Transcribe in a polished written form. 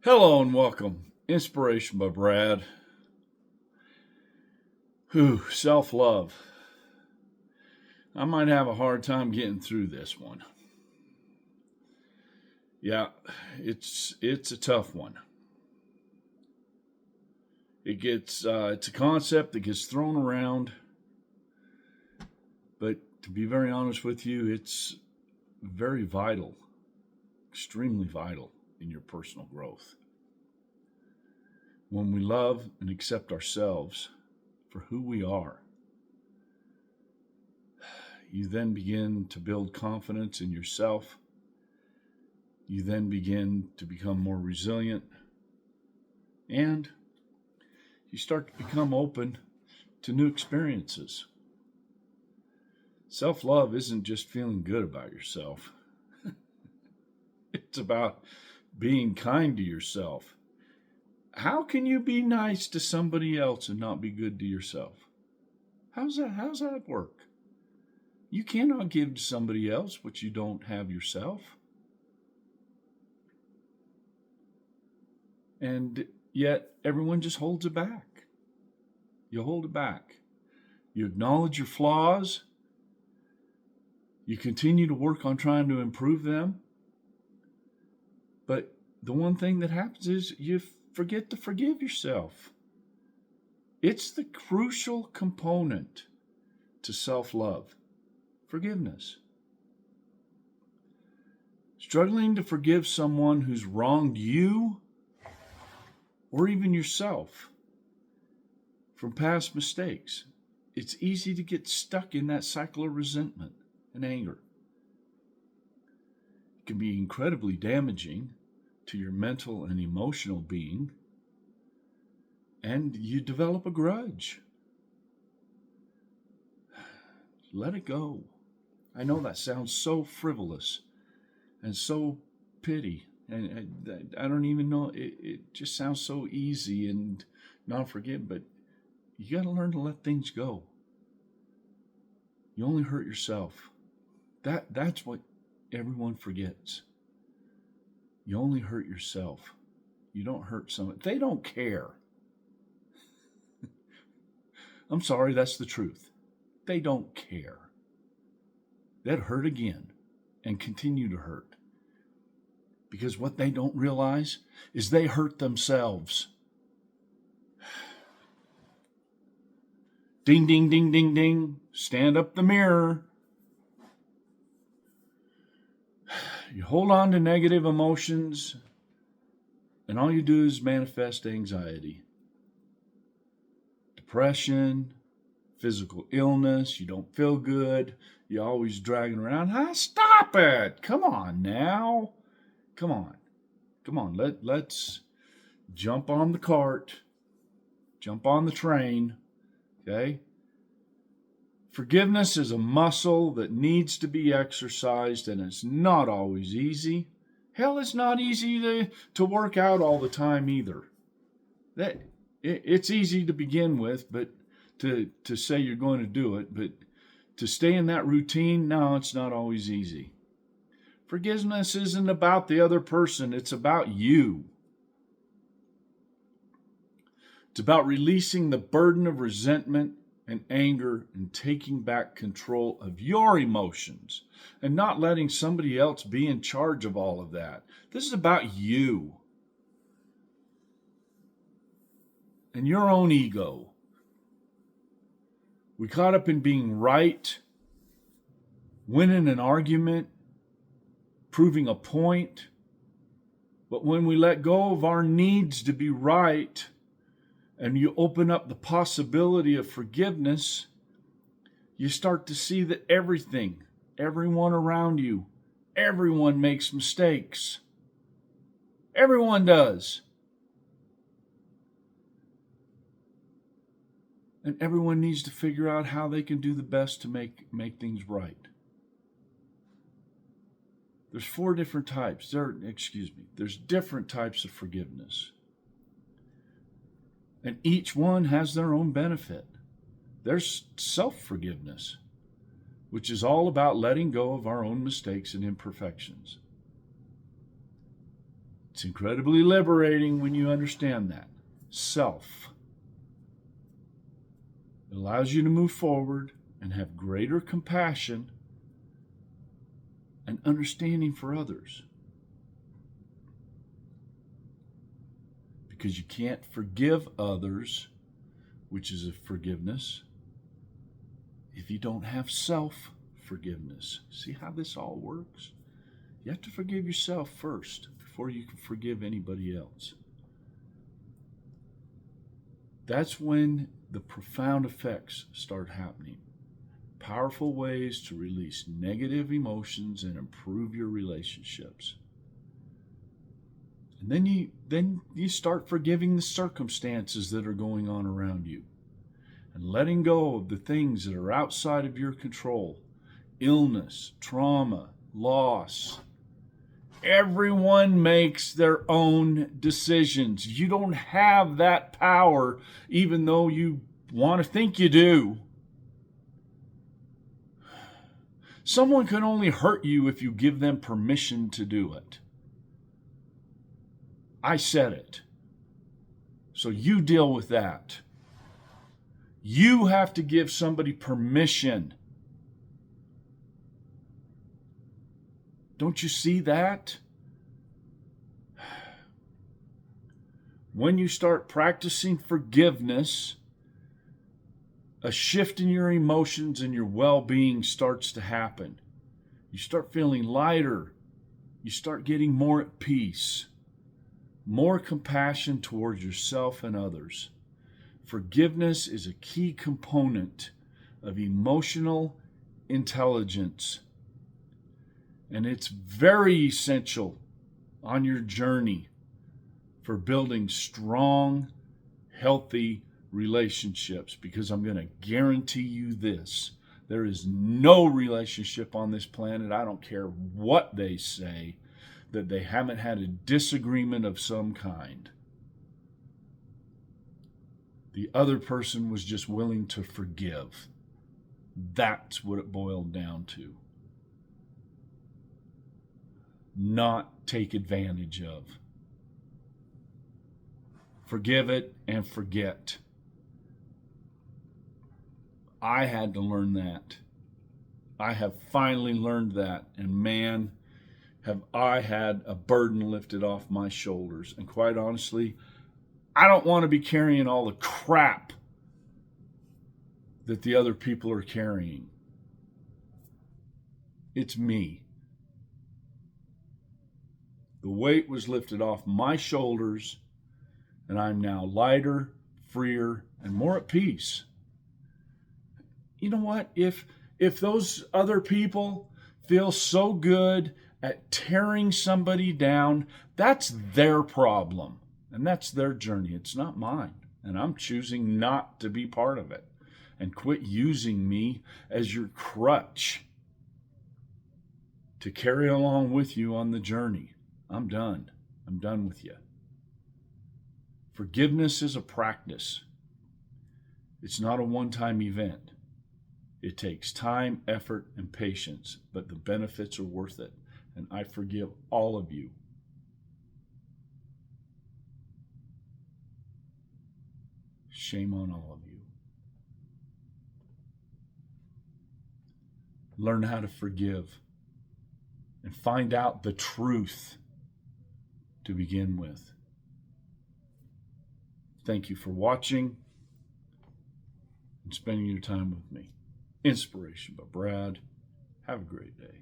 Hello and welcome. Inspiration by Brad. Self love. I might have a hard time getting through this one. Yeah, it's a tough one. It's a concept that gets thrown around, but to be very honest with you, it's very vital, extremely vital in your personal growth. When we love and accept ourselves for who we are, you then begin to build confidence in yourself. You then begin to become more resilient, and you start to become open to new experiences. Self love isn't just feeling good about yourself, it's about being kind to yourself. How can you be nice to somebody else and not be good to yourself? How's that work? You cannot give to somebody else what you don't have yourself. And yet everyone just holds it back. You hold it back. You acknowledge your flaws. You continue to work on trying to improve them. But the one thing that happens is you forget to forgive yourself. It's the crucial component to self love, forgiveness. Struggling to forgive someone who's wronged you or even yourself from past mistakes. It's easy to get stuck in that cycle of resentment and anger. It can be incredibly damaging to your mental and emotional being, and you develop a grudge. Let it go. I know that sounds so frivolous and so petty, and I don't even know, it just sounds so easy and not forgive, but you got to learn to let things go. You only hurt yourself. That's what everyone forgets. You only hurt yourself. You don't hurt someone. They don't care. I'm sorry, that's the truth. They don't care. They'd hurt again and continue to hurt. Because what they don't realize is they hurt themselves. Ding, ding, ding, ding, ding. Stand up the mirror. You hold on to negative emotions, and all you do is manifest anxiety, depression, physical illness. You don't feel good. You're always dragging around. Stop it. Come on now. Come on. Let's jump on the cart. Jump on the train. Okay? Forgiveness is a muscle that needs to be exercised, and it's not always easy. Hell, it's not easy to work out all the time either. It's easy to begin with, but to say you're going to do it, but to stay in that routine, no, it's not always easy. Forgiveness isn't about the other person, it's about you. It's about releasing the burden of resentment and anger and taking back control of your emotions and not letting somebody else be in charge of all of that. This is about you and your own ego. We caught up in being right, winning an argument, proving a point. But when we let go of our needs to be right, and you open up the possibility of forgiveness, you start to see that everyone around you, everyone makes mistakes. Everyone does. And everyone needs to figure out how they can do the best to make things right. There's four different types. There's different types of forgiveness. And each one has their own benefit. There's self-forgiveness, which is all about letting go of our own mistakes and imperfections. It's incredibly liberating when you understand that. Self. It allows you to move forward and have greater compassion and understanding for others. Because you can't forgive others, which is a forgiveness, if you don't have self-forgiveness. See how this all works? You have to forgive yourself first before you can forgive anybody else. That's when the profound effects start happening. Powerful ways to release negative emotions and improve your relationships. And then you start forgiving the circumstances that are going on around you and letting go of the things that are outside of your control. Illness, trauma, loss. Everyone makes their own decisions. You don't have that power, even though you want to think you do. Someone can only hurt you if you give them permission to do it. I said it. So you deal with that. You have to give somebody permission. Don't you see that? When you start practicing forgiveness, a shift in your emotions and your well-being starts to happen. You start feeling lighter. You start getting more at peace. More compassion towards yourself and others. Forgiveness is a key component of emotional intelligence. And it's very essential on your journey for building strong, healthy relationships. Because I'm going to guarantee you this. There is no relationship on this planet, I don't care what they say, that they haven't had a disagreement of some kind. The other person was just willing to forgive. That's what it boiled down to. Not take advantage of. Forgive it and forget. I had to learn that. I have finally learned that. And man, have I had a burden lifted off my shoulders. And quite honestly, I don't want to be carrying all the crap that the other people are carrying. It's me. The weight was lifted off my shoulders, and I'm now lighter, freer, and more at peace. You know what? If those other people feel so good at tearing somebody down, that's their problem. And that's their journey. It's not mine. And I'm choosing not to be part of it. And quit using me as your crutch to carry along with you on the journey. I'm done. I'm done with you. Forgiveness is a practice. It's not a one-time event. It takes time, effort, and patience, but the benefits are worth it. And I forgive all of you. Shame on all of you. Learn how to forgive and find out the truth to begin with. Thank you for watching and spending your time with me. Inspiration by Brad. Have a great day.